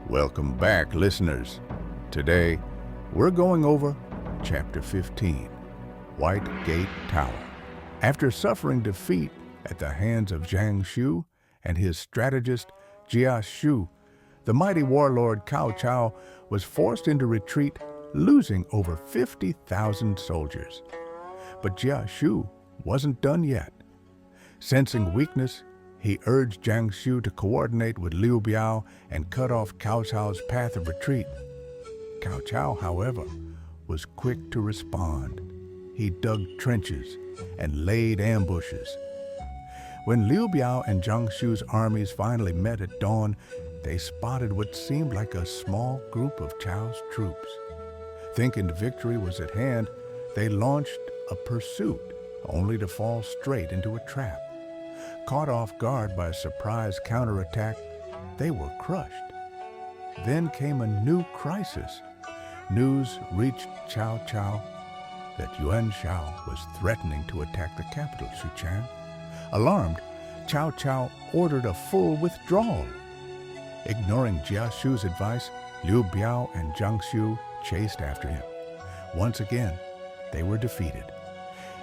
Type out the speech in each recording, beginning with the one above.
Welcome back, listeners. Today, we're going over Chapter 15, White Gate Tower. After suffering defeat at the hands of Jiang Shu and his strategist Jia Shu, the mighty warlord Cao Cao was forced into retreat, losing over 50,000 soldiers. But Jia Shu wasn't done yet. Sensing weakness, he urged Jiang Shu to coordinate with Liu Biao and cut off Cao Cao's path of retreat. Cao Cao, however, was quick to respond. He dug trenches and laid ambushes. When Liu Biao and Jiang Shu's armies finally met at dawn, they spotted what seemed like a small group of Cao's troops. Thinking victory was at hand, they launched a pursuit, only to fall straight into a trap. Caught off guard by a surprise counterattack, they were crushed. Then came a new crisis. News reached Cao Cao that Yuan Shao was threatening to attack the capital, Xuchang. Alarmed, Cao Cao ordered a full withdrawal. Ignoring Jia Shu's advice, Liu Biao and Jiang Shu chased after him. Once again, they were defeated.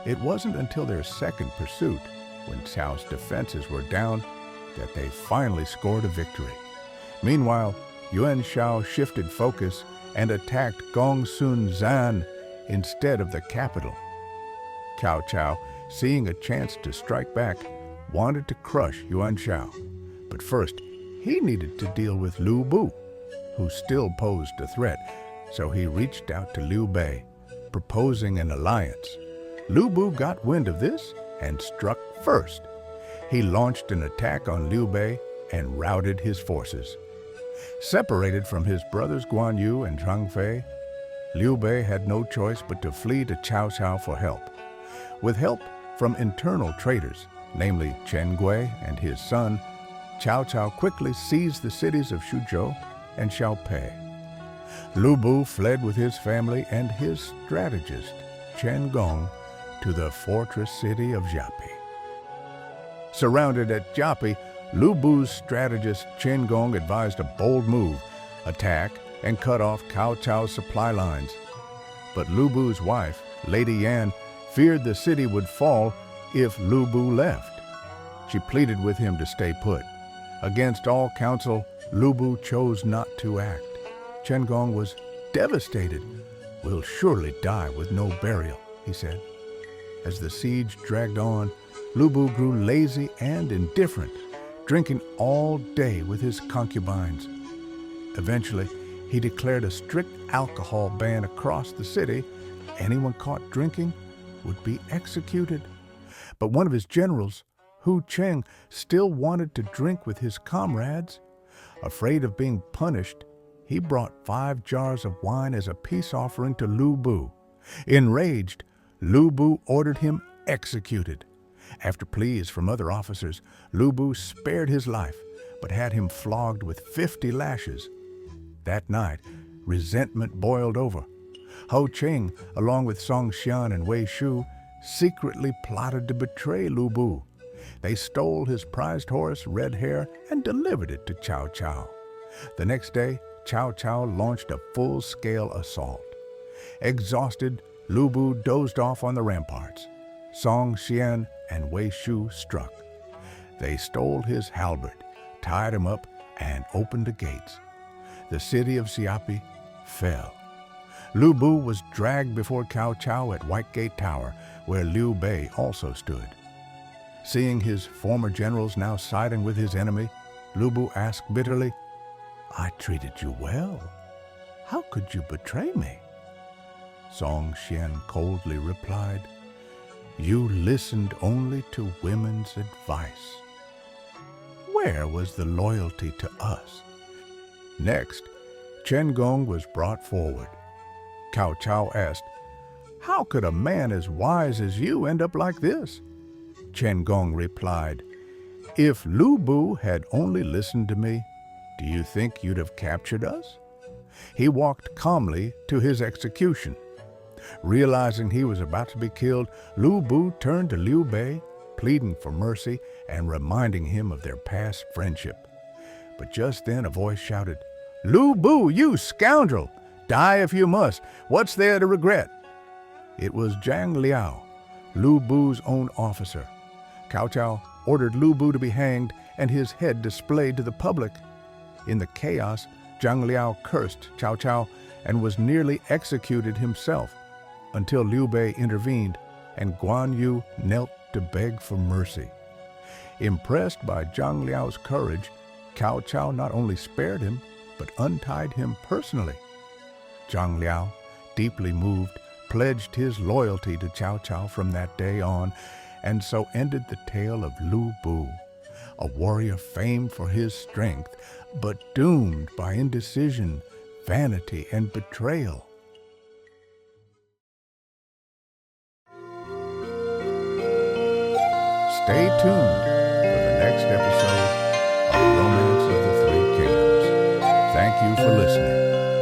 It wasn't until their second pursuit, when Cao's defenses were down, that they finally scored a victory. Meanwhile, Yuan Shao shifted focus and attacked Gongsun Zan instead of the capital. Cao Cao, seeing a chance to strike back, wanted to crush Yuan Shao. But first, he needed to deal with Lu Bu, who still posed a threat, so he reached out to Liu Bei, proposing an alliance. Lu Bu got wind of this and struck first. He launched an attack on Liu Bei and routed his forces. Separated from his brothers Guan Yu and Zhang Fei, Liu Bei had no choice but to flee to Cao Cao for help. With help from internal traitors, namely Chen Gui and his son, Cao Cao quickly seized the cities of Suzhou and Xiaopei. Lu Bu fled with his family and his strategist, Chen Gong, to the fortress city of Jiapi. Surrounded at Jiapi, Lu Bu's strategist Chen Gong advised a bold move, attack, and cut off Cao Cao's supply lines. But Lu Bu's wife, Lady Yan, feared the city would fall if Lu Bu left. She pleaded with him to stay put. Against all counsel, Lu Bu chose not to act. Chen Gong was devastated. "We'll surely die with no burial," he said. As the siege dragged on, Lu Bu grew lazy and indifferent, drinking all day with his concubines. Eventually, he declared a strict alcohol ban across the city. Anyone caught drinking would be executed. But one of his generals, Hu Cheng, still wanted to drink with his comrades. Afraid of being punished, he brought 5 jars of wine as a peace offering to Lu Bu. Enraged, Lu Bu ordered him executed. After pleas from other officers, Lu Bu spared his life, but had him flogged with 50 lashes. That night, resentment boiled over. Ho Cheng, along with Song Xian and Wei Shu, secretly plotted to betray Lu Bu. They stole his prized horse, Red Hare, and delivered it to Cao Cao. The next day, Cao Cao launched a full-scale assault. Exhausted, Lu Bu dozed off on the ramparts. Song Xian and Wei Shu struck. They stole his halberd, tied him up, and opened the gates. The city of Xiapi fell. Lu Bu was dragged before Cao Cao at White Gate Tower, where Liu Bei also stood. Seeing his former generals now siding with his enemy, Lu Bu asked bitterly, "I treated you well. How could you betray me?" Song Xian coldly replied, "You listened only to women's advice. Where was the loyalty to us?" Next, Chen Gong was brought forward. Cao Cao asked, "How could a man as wise as you end up like this?" Chen Gong replied, "If Lu Bu had only listened to me, do you think you'd have captured us?" He walked calmly to his execution. Realizing he was about to be killed, Lu Bu turned to Liu Bei, pleading for mercy and reminding him of their past friendship. But just then a voice shouted, "Lu Bu, you scoundrel! Die if you must. What's there to regret?" It was Zhang Liao, Lu Bu's own officer. Cao Cao ordered Lu Bu to be hanged and his head displayed to the public. In the chaos, Zhang Liao cursed Cao Cao and was nearly executed himself until Liu Bei intervened and Guan Yu knelt to beg for mercy. Impressed by Zhang Liao's courage, Cao Cao not only spared him, but untied him personally. Zhang Liao, deeply moved, pledged his loyalty to Cao Cao from that day on, and so ended the tale of Lu Bu, a warrior famed for his strength, but doomed by indecision, vanity, and betrayal. Stay tuned for the next episode of Romance of the Three Kingdoms. Thank you for listening.